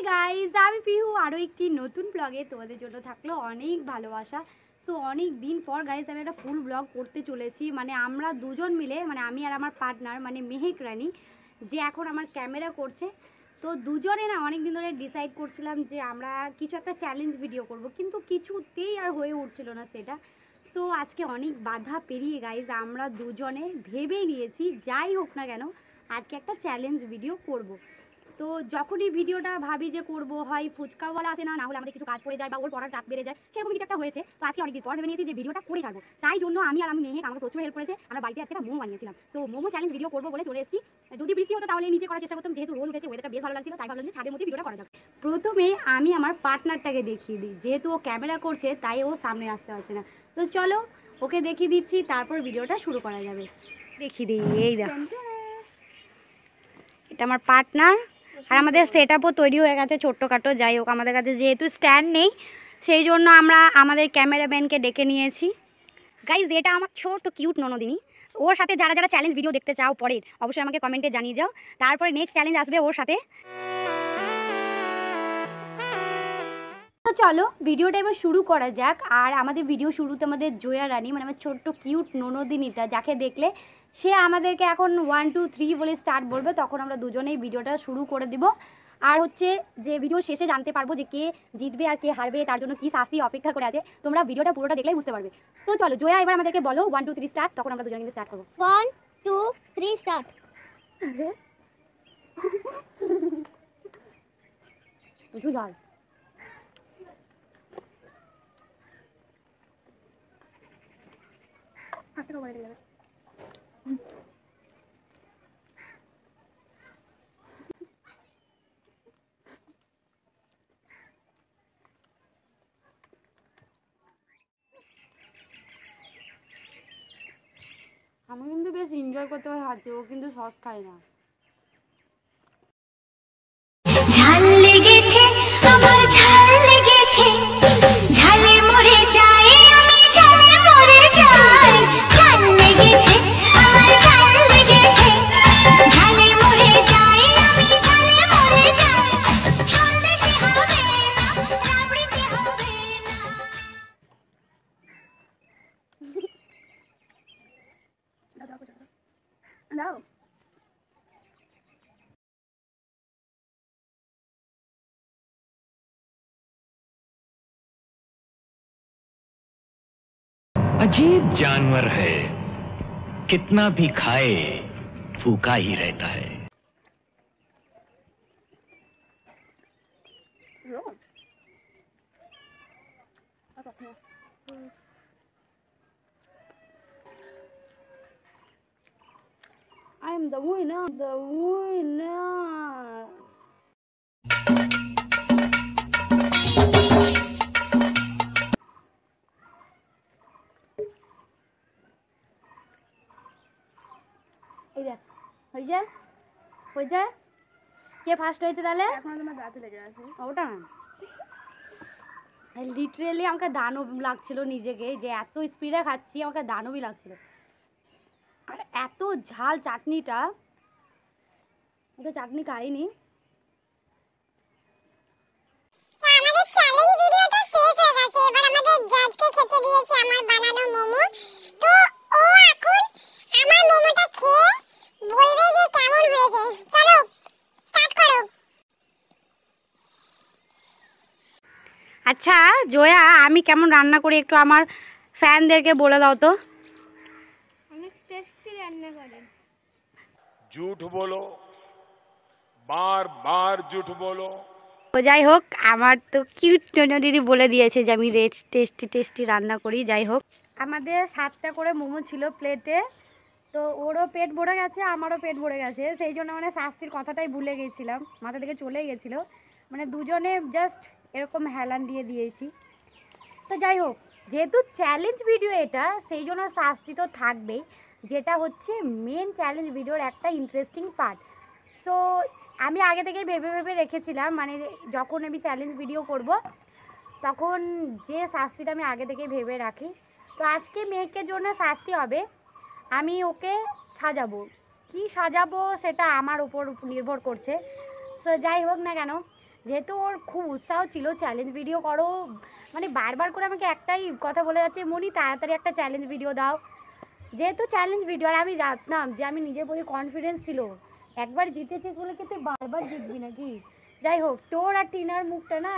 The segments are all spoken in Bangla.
গাইজ, আমি পিহু আরও একটি নতুন ব্লগে তোমাদের জন্য থাকলো অনেক ভালোবাসা। সো অনেক দিন পর গাইজ আমি একটা ফুল ব্লগ করতে চলেছি। মানে আমরা দুজন মিলে, মানে আমি আর আমার পার্টনার মানে মেহেক রানী, যে এখন আমার ক্যামেরা করছে। তো দুজনে না অনেক দিন ধরে ডিসাইড করছিলাম যে আমরা কিছু একটা চ্যালেঞ্জ ভিডিও করব, কিন্তু কিছুতেই আর হয়ে উঠছিল না সেটা। তো আজকে অনেক বাধা পেরিয়ে গাইজ আমরা দুজনে ভেবেই নিয়েছি যাই হোক না কেন আজকে একটা চ্যালেঞ্জ ভিডিও করব। তো যখনই ভিডিওটা ভাবি যে করবো, হয় ফুচকাওয়ালা আসে না হলে আমাদের কিছু কাজ পড়ে যায় বা ওর পড়ার চাপ বেড়ে যায়, সেরকম কিছু একটা হয়েছে। তো আজকে অনেকদিন পর ভেবে নিয়েছি যে ভিডিওটা করে ছাড়বো। তাই জন্য আমি মেহেক আমাকে প্রচুর হেল্প করেছে। আমরা বাড়িতে আজকে একটা মোমো বানিয়েছিলাম। তো মোমো চ্যালেঞ্জ ভিডিও করবো বলে চলে এসেছি। যদি বৃষ্টি হতো তাহলে নিচে করার চেষ্টা করতাম, যেহেতু রোদ উঠেছে, ওয়েদারটা বেশ ভালো লাগছিল, তাই ভাবলাম যে ছাদের মধ্যে ভিডিওটা করা যাবে। প্রথমে আমি আমার পার্টনারটাকে দেখিয়ে দিই, যেহেতু ও ক্যামেরা করছে তাই ও সামনে আসতে পারছে না। তো চলো ওকে দেখিয়ে দিচ্ছি, তারপর ভিডিওটা শুরু করা যাবে। দেখিয়ে দিই, এই দেখো এটা আমার পার্টনার। আর আমাদের সেট আপও তৈরি হয়ে গেছে ছোট্টখাটো। যাই হোক, আমাদের কাছে যেহেতু স্ট্যান্ড নেই সেই জন্য আমরা আমাদের ক্যামেরাম্যানকে ডেকে নিয়েছি। গাইজ, এটা আমার ছোট কিউট ননদিনী। ওর সাথে যারা যারা চ্যালেঞ্জ ভিডিও দেখতে চাও পরের, অবশ্যই আমাকে কমেন্টে জানিয়ে যাও। তারপরে নেক্সট চ্যালেঞ্জ আসবে ওর সাথে। তো চলো ভিডিওটা এবার শুরু করা যাক। আর আমাদের ভিডিও শুরুতে আমাদের জয়া রানী, মানে আমার ছোট্ট কিউট ননদিনীটা, যাকে দেখলে সে আমাদেরকে এখন 1 2 3 বলে স্টার্ট বলবে, তখন আমরা দুজনেই ভিডিওটা শুরু করে দিব। আর হচ্ছে যে ভিডিও শেষে জানতে পারবো যে কে জিতবে আর কে হারবে, তার জন্য কি শাস্তি অপেক্ষা করে আছে, তোমরা ভিডিওটা পুরোটা দেখলেই বুঝতে পারবে। তো চলো জয়া এবার আমাদেরকে বলো 1 2 3 স্টার্ট, তখন আমরা দুজনে স্টার্ট করবো। 1 2 3 স্টার্ট। কিছু ঝাল আস্তে করে বলে দিলে। আমি কিন্তু বেশ এনজয় করতে পারছি, ও কিন্তু সস খায় না। ঝাল লেগেছে আমার, ঝাল লেগেছে, ঝালে মরে যাই আমি, ঝালে মরে যাই। ঝাল লেগেছে আমার, ঝাল লেগেছে, ঝালে মরে যাই আমি, ঝালে মরে যাই। সন্দেশে হবে না, রাবড়িতে হবে না। দাও अजीब जानवर है, कितना भी खाए फूका ही रहता है। I am the winner, the winner. এই দেখ, হয়ে যায় কে ফার্স্ট হয়েছে তাহলে? এখন তোমার দাঁতে লেগে আছে ওটা না, লিটারেলি আমাকে দানব লাগছিল নিজেকে, যে এত স্পিডে খাচ্ছি আমাকে দানবই লাগছিল। আর এত ঝাল চাটনিটা, তো চাটনি খাইনি। আমাদের চ্যালেঞ্জ ভিডিওটা শেষ হয়ে গেছে। এবার আমাদের জাজকে খেতে দিয়েছে আমার বানানো মোমো। তো ও এখন আমার মোমোটা খেয়ে বলবে যে কেমন হয়েছে। চলো স্টার্ট করো। আচ্ছা জয়া, আমি কেমন রান্না করি একটু আমার ফ্যানদেরকে বলে দাও তো। অনেক টেস্টি রান্না করে। झूठ बोलो, बार बार झूठ बोलो। তো যাই হোক, আমার তো কিউট দিদি বলে দিয়েছে যে আমি টেস্টি রান্না করি। যাই হোক, আমাদের 7টা করে মোমো ছিল প্লেটে। তো ওরও পেট ভরে গেছে, আমারও পেট ভরে গেছে, সেই জন্য মানে শাস্তির কথাটাই ভুলে গেছিলাম, মাথা থেকে চলে গেছিলো। মানে দুজনে জাস্ট এরকম হেলান দিয়ে দিয়েছি। তো যাই হোক, যেহেতু চ্যালেঞ্জ ভিডিও এটা, সেই জন্য শাস্তি তো থাকবেই, যেটা হচ্ছে মেন চ্যালেঞ্জ ভিডিওর একটা ইন্টারেস্টিং পার্ট। সো আমি আগে থেকেই ভেবে রেখেছিলাম, মানে যখন আমি চ্যালেঞ্জ ভিডিও করব তখন যে শাস্তিটা আমি আগে থেকেই ভেবে রাখি। তো আজকে মেয়েকের জন্য শাস্তি হবে, আমি ওকে সাজাবো। কি সাজাবো সেটা আমার উপর নির্ভর করছে। সো যাই হোক না কেন, যেহেতু ওর খুব উৎসাহ ছিল চ্যালেঞ্জ ভিডিও করো, মানে বারবার করে আমাকে একটাই কথা বলে যাচ্ছে, মনি তাড়াতাড়ি একটা চ্যালেঞ্জ ভিডিও দাও। যেহেতু চ্যালেঞ্জ ভিডিও, আর আমি জানতাম যে আমি নিজের প্রতি কনফিডেন্স ছিল, একবার জিতেছিস বলে কি তুই বারবার জিতবি নাকি। যাই হোক, তোর আর টিনার মুখটা না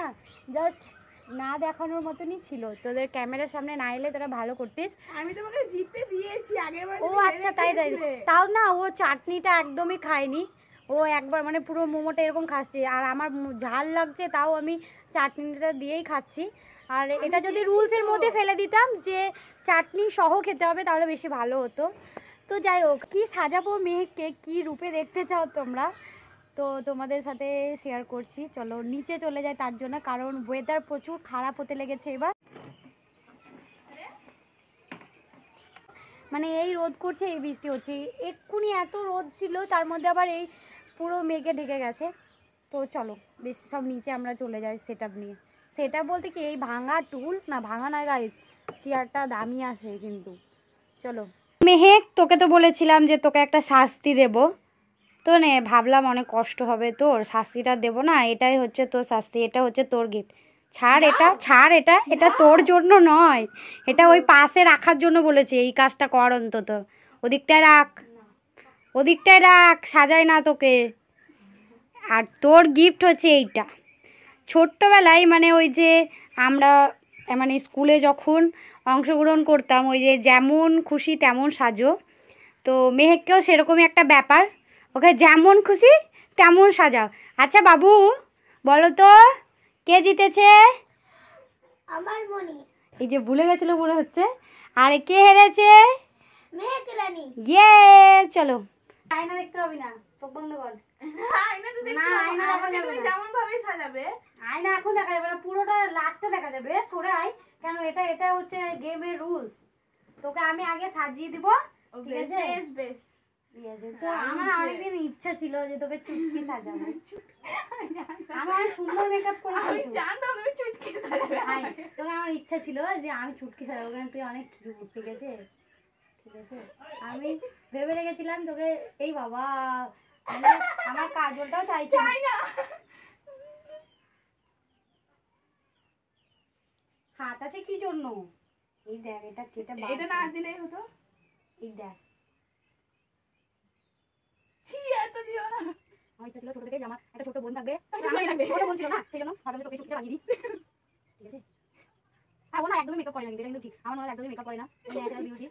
জাস্ট না দেখানোর মতনই ছিল, তোদের ক্যামেরার সামনে না এলে তোরা ভালো করতিস। আমি তোমাকে জিততে দিয়েছি আগেরবার। ও আচ্ছা, তাই তাই, তাও না ও চাটনিটা একদমই খায়নি, ও একবার মানে পুরো মোমোটা এরকম খাচ্ছে, আর আমার ঝাল লাগছে তাও আমি চাটনিটা দিয়েই খাচ্ছি। আর এটা যদি রুলসের মধ্যে ফেলে দিতাম যে চাটনি সহ খেতে হবে তাহলে বেশি ভালো হতো। তো যাই হোক, কী সাজাবো মেহেককে, কী রূপে দেখতে চাও তোমরা, তো তোমাদের সাথে শেয়ার করছি। চলো নিচে চলে যাই তার জন্য, কারণ ওয়েদার প্রচুর খারাপ হতে লেগেছে এবার, মানে এই রোদ করছে এই বৃষ্টি হচ্ছে, এক্ষুনি এত রোদ ছিল তার মধ্যে আবার এই পুরো মেঘে ঢেকে গেছে। তো চলো বেশ সব নিচে আমরা চলে যাই সেট আপ নিয়ে। সেট আপ বলতে কি এই ভাঙা টুল না, ভাঙা নয় গাইস, চেয়ারটা দামি আছে কিন্তু। চলো মেহেক, তোকে তো বলেছিলাম যে তোকে একটা শাস্তি দেব, তো নে ভাবলাম অনেক কষ্ট হবে তোর, শাস্তিটা দেবো না, এটাই হচ্ছে তোর শাস্তি, এটা হচ্ছে তোর গিফট। ছাড় এটা, ছাড় এটা, এটা তোর জন্য নয়, এটা ওই পাশে রাখার জন্য বলেছে, এই কাজটা কর অন্তত, ওদিকটায় রাখ, ওদিকটায় রাখ, সাজায় না তোকে। আর তোর গিফট হচ্ছে এইটা। ছোট্টবেলায় মানে ওই যে আমরা মানে স্কুলে যখন অংশগ্রহণ করতাম, ওই যে যেমন খুশি তেমন সাজো, তো মেহেককেও সেরকমই একটা ব্যাপার, ওকে যেমন খুশি তেমন সাজাও। আচ্ছা বাবু বলো তো কে জিতেছে? আমার মনি। এই যে ভুলে গেছিল মনে হচ্ছে। আর কে হেরেছে? মেহেক রানী। ইয়ে, চলো আয়না দেখতে হবে না, চোখ বন্ধ কর। আয়না তো দেখতে না, হবে, আয়না আমাকে দেখা তুমি যাবে না। যেমন ভাবে সাজাবে। আয়না এখন দেখা যাবে না, পুরোটা লাস্টে দেখা যাবে, সরে আয়, কেন এটা এটা হচ্ছে গেমের রুলস, তোকে আমি আগে সাজিয়ে দিব, ঠিক বেশ আছে? বেশ বেশ। ঠিক আছে, তো আমার অনেকদিন ইচ্ছা ছিল যে তোকে চুটকি সাজাবো, আমার অনেক সুন্দর মেকআপ করে আমি জানতাম তুমি চুটকি সাজাবে। তোকে আমার ইচ্ছা ছিল যে আমি চুটকি সাজাবো, কারণ তুই অনেক কিউট, ঠিক আছে? ঠিক আছে, আমি ভেবে রেখেছিলাম তোকে, এই বাবা মানে আমার কাজলটাও চাইছে না। হাত আছে কি জন্য? এই দেখ, এটা কেটে এটা না দিলেই হতো। এই দেখ, ছি, এত দিও না। আমার ইচ্ছা ছিল ছোট থেকে যে আমার একটা ছোট বোন থাকবে, ছোট বোন থাকবে। ছোট বোন ছিল না, সেই জন্য হঠাৎ তোকে চুটকিটা বানিয়ে দিই, ঠিক আছে? আর ও না একদমই মেকআপ করে না, কিন্তু এটা কিন্তু ঠিক, আমার মনে হয় একদমই মেকআপ করে না, ন্যাচারাল বিউটি,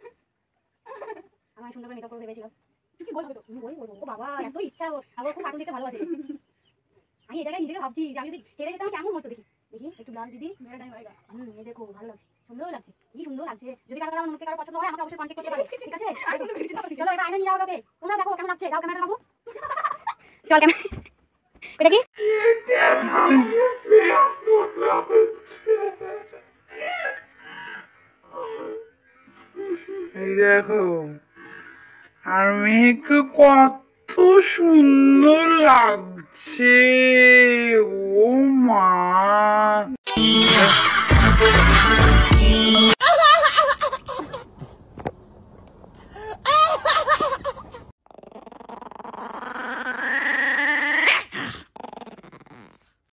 আমার সুন্দর করে মেকআপ করে ভেবেছিলাম। তুই কি বলবো তো? আমি বলবো, ও বাবা এত ইচ্ছা, আবার খুব কার্টুন দেখতে ভালোবাসে। আমি এই জায়গায় নিজেকে ভাবছি যে আমি যদি হেরে যেতাম কেমন হতো, দেখি দেখি একটু ব্লাউজ দিদি, মেরা টাইম হয়ে গেল। এই দেখো ভালো লাগছে, সুন্দর লাগছে, কি সুন্দর লাগছে। যদি কারো আমার মনে কারো পছন্দ হয় আমাকে অবশ্যই কন্ট্যাক্ট করতে পারে, ঠিক আছে? আসলে ভেবেছি না। চলো এবার আয়না নিয়ে যাও ওকে, তোমরা দেখো কেমন লাগছে, যাও ক্যামেরা বাবু, চল ক্যামেরা, এটা কি? এই দেখো, আর মেয়েকে কত সুন্দর লাগছে, ও মা।